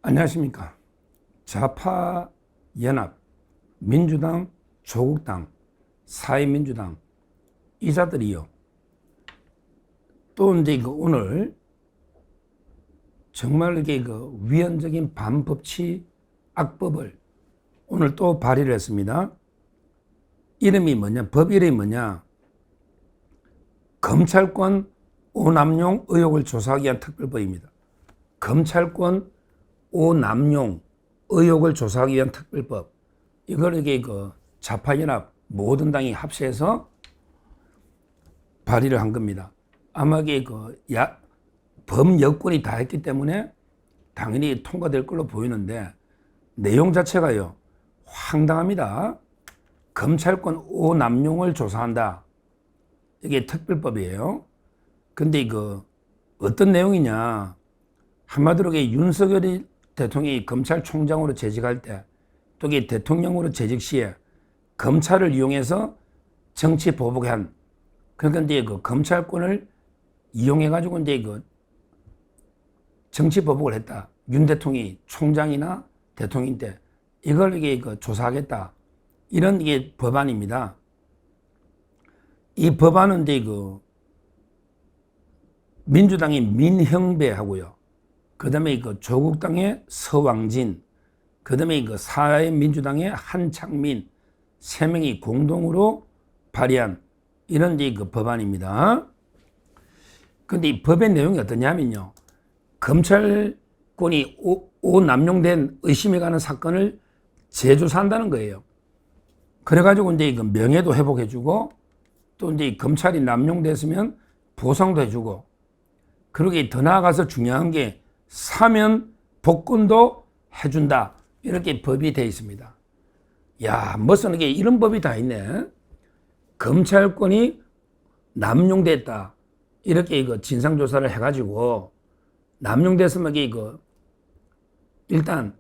안녕하십니까. 좌파 연합, 민주당, 조국당, 사회민주당 이자들이요. 또 이제 오늘 정말 이게 위헌적인 반법치 악법을 오늘 또 발의를 했습니다. 이름이 뭐냐? 법 이름이 뭐냐? 검찰권 오남용 의혹을 조사하기 위한 특별법입니다. 검찰권 오남용 의혹을 조사하기 위한 특별법. 이걸 이게 좌파연합 모든 당이 합세해서 발의를 한 겁니다. 아마 이게 범여권이 다 했기 때문에 당연히 통과될 걸로 보이는데 내용 자체가요 황당합니다. 검찰권 오남용을 조사한다. 이게 특별법이에요. 근데 어떤 내용이냐? 한마디로 윤석열 대통령이 검찰총장으로 재직할 때, 또 대통령으로 재직 시에 검찰을 이용해서 정치 보복에 한, 그러니까 이제 검찰권을 이용해가지고 이제 정치 보복을 했다. 윤 대통령이 총장이나 대통령 때 이걸 이게 조사하겠다. 이런 이게 법안입니다. 이 법안은 이제 민주당의 민형배하고요. 그 다음에 조국당의 서왕진, 그 다음에 사회민주당의 한창민, 세 명이 공동으로 발의한 이런 이제 법안입니다. 근데 이 법의 내용이 어떠냐면요. 검찰권이 오남용된 의심이 가는 사건을 재조사한다는 거예요. 그래가지고 이제 명예도 회복해주고 또 이제 검찰이 남용됐으면 보상도 해주고 그러게 더 나아가서 중요한 게 사면 복권도 해준다. 이렇게 법이 되어 있습니다. 야, 무슨 이게 이런 법이 다 있네. 검찰권이 남용됐다. 이렇게 진상조사를 해가지고 남용됐으면 일단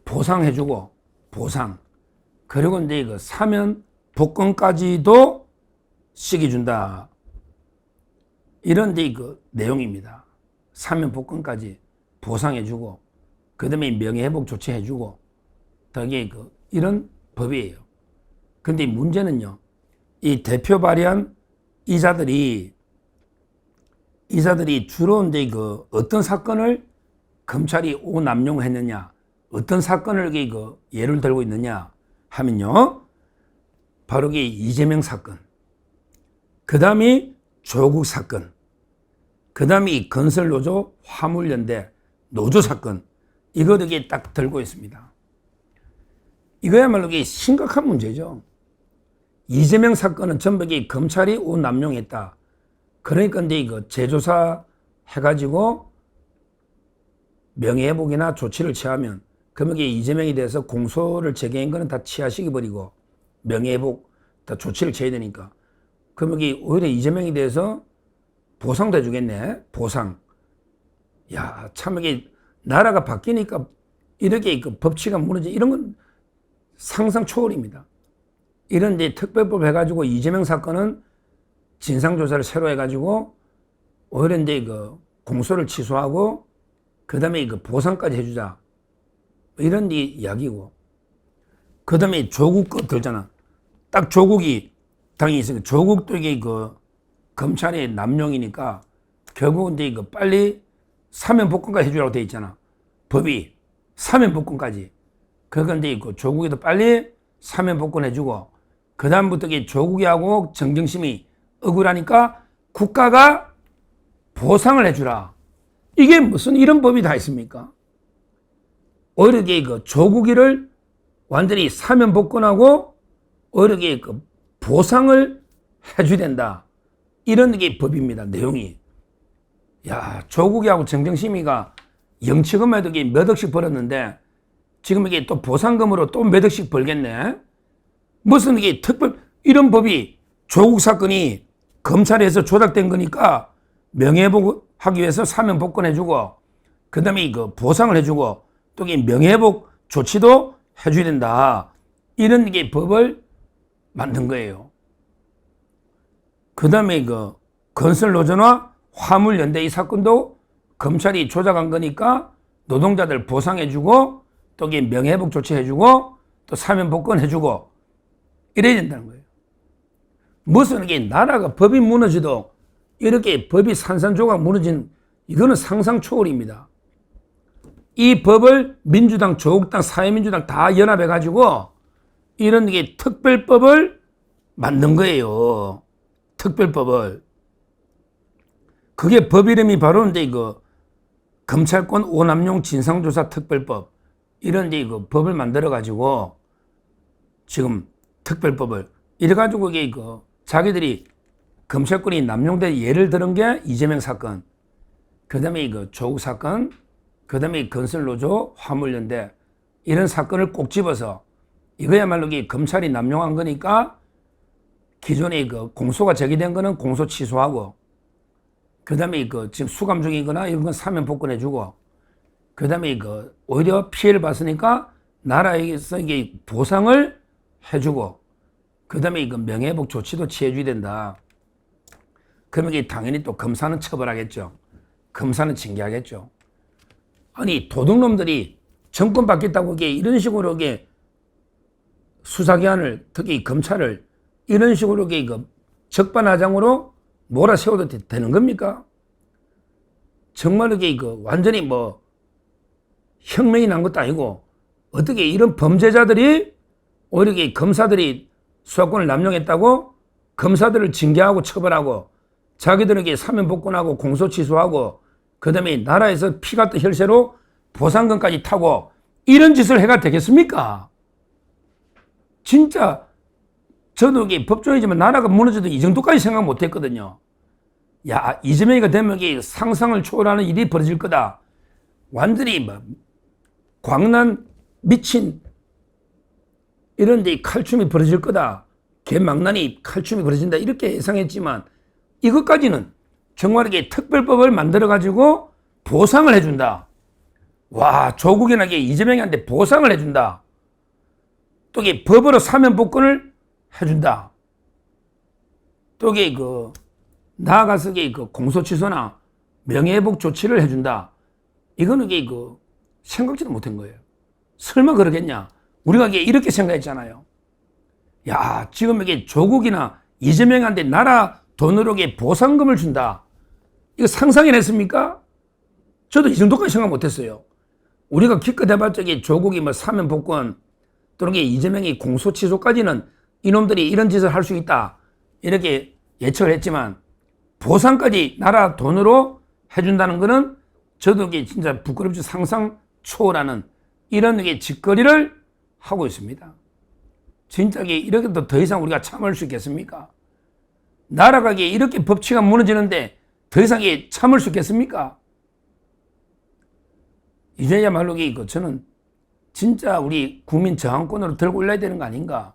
보상해주고 보상. 그리고 이제 사면 복권까지도 시켜준다. 이런 이제 내용입니다. 사면 복권까지 보상해주고, 그 다음에 명예회복 조치해주고, 되게 이런 법이에요. 근데 문제는요, 이 대표 발의한 이자들이 주로 이제 어떤 사건을 검찰이 오남용했느냐, 어떤 사건을 예를 들고 있느냐 하면요, 바로 이재명 사건, 그 다음에 조국 사건, 그 다음에 이 건설노조 화물연대 노조 사건, 이거 되게 딱 들고 있습니다. 이거야말로 심각한 문제죠. 이재명 사건은 전부 검찰이 오남용했다. 그러니까 이제 재조사 해가지고 명예회복이나 조치를 취하면 그러면 이재명에 대해서 공소를 제기한 거는 다 취하시켜 버리고 명예회복 다 조치를 취해야 되니까 그러면 오히려 이재명에 대해서 보상도 해주겠네. 보상. 야, 참 이게 나라가 바뀌니까 이렇게 법치가 무너지 이런 건 상상 초월입니다. 이런 이제 특별법 해가지고 이재명 사건은 진상조사를 새로 해가지고 오히려 이제 공소를 취소하고 그 다음에 보상까지 해주자. 이런 이야기고. 그 다음에 조국 거 들잖아. 딱 조국이 당이 있으니까 조국도 이게 검찰의 남용이니까 결국은 이제 빨리 사면 복권까지 해주라고 돼 있잖아. 법이. 사면 복권까지. 그러니까 이제 조국에도 빨리 사면 복권 해주고 그다음부터 조국이하고 정경심이 억울하니까 국가가 보상을 해주라. 이게 무슨 이런 법이 다 있습니까? 오히려 이게 조국이를 완전히 사면 복권하고 오히려 이게 보상을 해줘야 된다. 이런 게 법입니다. 내용이. 야, 조국이하고 정경심이가 영치금만 해도 몇 억씩 벌었는데 지금 이게 또 보상금으로 또 몇 억씩 벌겠네. 무슨 이게 이런 법이 조국 사건이 검찰에서 조작된 거니까 명예회복하기 위해서 사면 복권해주고 그 다음에 보상을 해주고 또 명예회복 조치도 해줘야 된다. 이런 게 법을 만든 거예요. 그 다음에 건설노조나 화물연대 이 사건도 검찰이 조작한 거니까 노동자들 보상해주고 또 이게 명예회복 조치해주고 또 사면 복권해주고 이래야 된다는 거예요. 무슨 이게 나라가 법이 무너져도 이렇게 법이 산산조각 무너진 이거는 상상 초월입니다. 이 법을 민주당, 조국당, 사회민주당 다 연합해가지고 이런 게 특별법을 만든 거예요. 특별법을. 그게 법 이름이 바로 이제 이거 검찰권 오남용 진상조사 특별법 이런 이제 이거 법을 만들어가지고 지금 특별법을 이래가지고 이게 이거 자기들이 검찰권이 남용된 예를 들은 게 이재명 사건, 그 다음에 이거 조국 사건, 그 다음에 건설노조, 화물연대 이런 사건을 꼭 집어서 이거야말로 이게 검찰이 남용한 거니까 기존에 그 공소가 제기된 거는 공소 취소하고 그 다음에 그 지금 수감 중이거나 이런 건 사면 복권해주고 그 다음에 그 오히려 피해를 봤으니까 나라에서 이게 보상을 해주고 그 다음에 이거 명예회복 조치도 취해줘야 된다. 그러면 이게 당연히 또 검사는 처벌하겠죠. 검사는 징계하겠죠. 아니 도둑놈들이 정권 바뀌었다고 이게 이런 식으로 이게 수사기관을 특히 검찰을 이런 식으로 이게 적반하장으로 몰아세워도 되는 겁니까? 정말 이게 완전히 뭐 혁명이 난 것도 아니고 어떻게 이런 범죄자들이 오히려 이게 검사들이 수사권을 남용했다고 검사들을 징계하고 처벌하고 자기들에게 사면 복권하고 공소 취소하고 그 다음에 나라에서 피 같은 혈세로 보상금까지 타고 이런 짓을 해가 되겠습니까? 진짜 저도 이게 법조인이지만 나라가 무너져도 이 정도까지 생각 못 했거든요. 야, 이재명이가 되면 이게 상상을 초월하는 일이 벌어질 거다. 완전히 뭐 광란 미친 이런 데 칼춤이 벌어질 거다. 개망난이 칼춤이 벌어진다. 이렇게 예상했지만 이것까지는 정말 이게 특별법을 만들어가지고 보상을 해준다. 와, 조국이나 이재명이한테 보상을 해준다. 또 이게 법으로 사면 복권을 해준다. 또 이게 나아가서 이게 공소 취소나 명예회복 조치를 해준다. 이거는 이게 생각지도 못한 거예요. 설마 그러겠냐? 우리가 이렇게 생각했잖아요. 야, 지금 이게 조국이나 이재명한테 나라 돈으로 보상금을 준다. 이거 상상해냈습니까? 저도 이 정도까지 생각 못했어요. 우리가 기껏 해봤자 조국이 뭐 사면 복권 또는 이재명이 공소 취소까지는 이놈들이 이런 짓을 할 수 있다. 이렇게 예측을 했지만 보상까지 나라 돈으로 해준다는 거는 저도 이게 진짜 부끄럽지 상상 초월하는 이런 짓거리를 하고 있습니다. 진짜 이렇게 더 이상 우리가 참을 수 있겠습니까? 나라가 이렇게 법치가 무너지는데 더 이상 참을 수 있겠습니까? 이제야말로 저는 진짜 우리 국민 저항권으로 들고 올라야 되는 거 아닌가?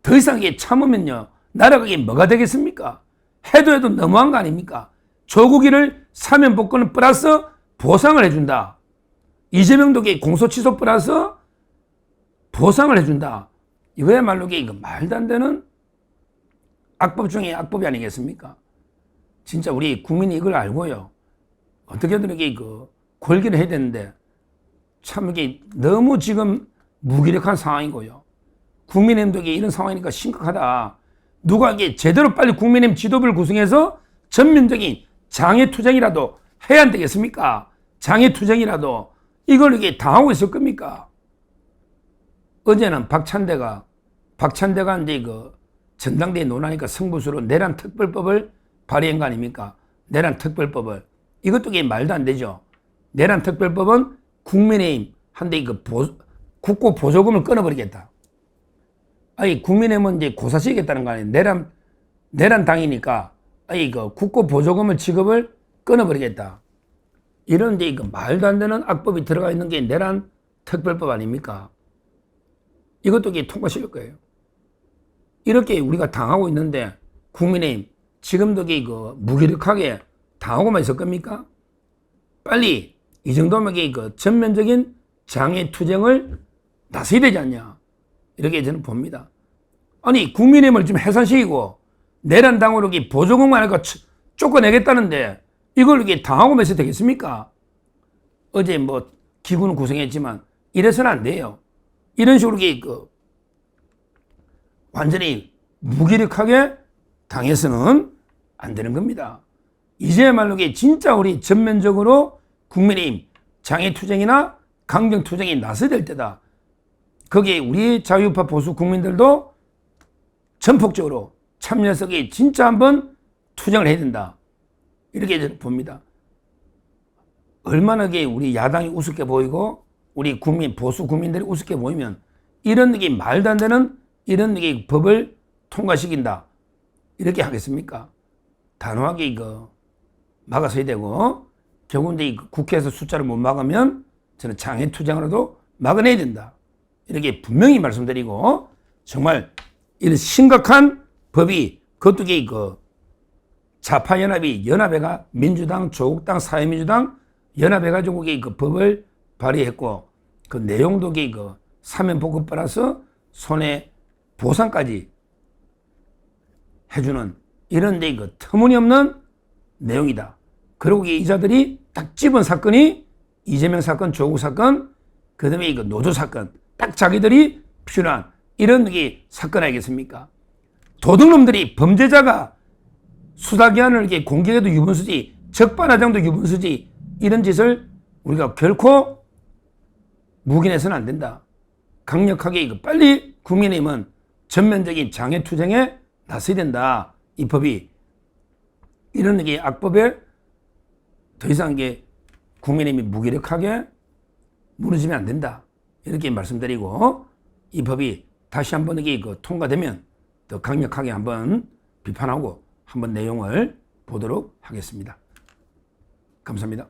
더 이상 참으면요, 나라가 뭐가 되겠습니까? 해도 너무한 거 아닙니까? 조국이를 사면 복권을 플러스 보상을 해준다. 이재명도 공소 취소 플러스 보상을 해준다. 이거야말로 이거 말도 안 되는 악법 중에 악법이 아니겠습니까? 진짜 우리 국민이 이걸 알고요. 어떻게든 골기를 해야 되는데 참 이게 너무 지금 무기력한 상황이고요. 국민의힘도 이런 상황이니까 심각하다. 누가 제대로 빨리 국민의힘 지도부를 구성해서 전면적인 장애투쟁이라도 해야 안 되겠습니까? 장애투쟁이라도 이걸 당하고 있을 겁니까? 어제는 박찬대가 이제 전당대회 논하니까 승부수로 내란 특별법을 발의한 거 아닙니까? 내란 특별법을. 이것도 말도 안 되죠. 내란 특별법은 국민의힘 한데 국고 보조금을 끊어버리겠다. 아니, 국민의힘은 이제 고사시키겠다는 거 아니에요. 내란 당이니까 국고 보조금을 지급을 끊어버리겠다. 이런 이제 말도 안 되는 악법이 들어가 있는 게 내란 특별법 아닙니까? 이것도 통과시킬 거예요. 이렇게 우리가 당하고 있는데 국민의힘 지금도 무기력하게 당하고만 있을 겁니까? 빨리 이 정도면 전면적인 장애투쟁을 나서야 되지 않냐, 이렇게 저는 봅니다. 아니, 국민의힘을 좀 해산시키고 내란당으로 보조금만 하니까 쫓아내겠다는데 이걸 당하고만 있어도 되겠습니까? 어제 뭐 기구는 구성했지만 이래서는 안 돼요. 이런 식으로 완전히 무기력하게 당해서는 안 되는 겁니다. 이제야말로 진짜 우리 전면적으로 국민의힘 장애투쟁이나 강경투쟁이 나서야 될 때다. 거기에 우리 자유우파 보수 국민들도 전폭적으로 참여해서 진짜 한번 투쟁을 해야 된다. 이렇게 봅니다. 얼마나 우리 야당이 우습게 보이고 우리 국민 보수 국민들이 우습게 보이면 이런 말도 안 되는 이런 법을 통과시킨다. 이렇게 하겠습니까? 단호하게 막아서야 되고 결국은 국회에서 숫자를 못 막으면 저는 장애투쟁으로도 막아내야 된다. 이렇게 분명히 말씀드리고 정말 이런 심각한 법이 그것도 좌파연합이 연합회가 민주당, 조국당, 사회민주당 연합해가지고 그 법을 발의했고 그 내용도 사면복급 플러스 손해보상까지 해주는 이런 터무니없는 내용이다. 그리고 이자들이 딱 집은 사건이 이재명 사건, 조국 사건, 그 다음에 노조 사건, 딱 자기들이 필요한 이런 사건 아니겠습니까? 도둑놈들이 범죄자가 수사기한을 공격해도 유분수지, 적반하장도 유분수지, 이런 짓을 우리가 결코 묵인해서는 안 된다. 강력하게 빨리 국민의힘은 전면적인 장애투쟁에 나서야 된다. 이 법이 이런 악법에 더 이상 국민의힘이 무기력하게 무너지면 안 된다. 이렇게 말씀드리고 이 법이 다시 한번 통과되면 더 강력하게 한번 비판하고 한번 내용을 보도록 하겠습니다. 감사합니다.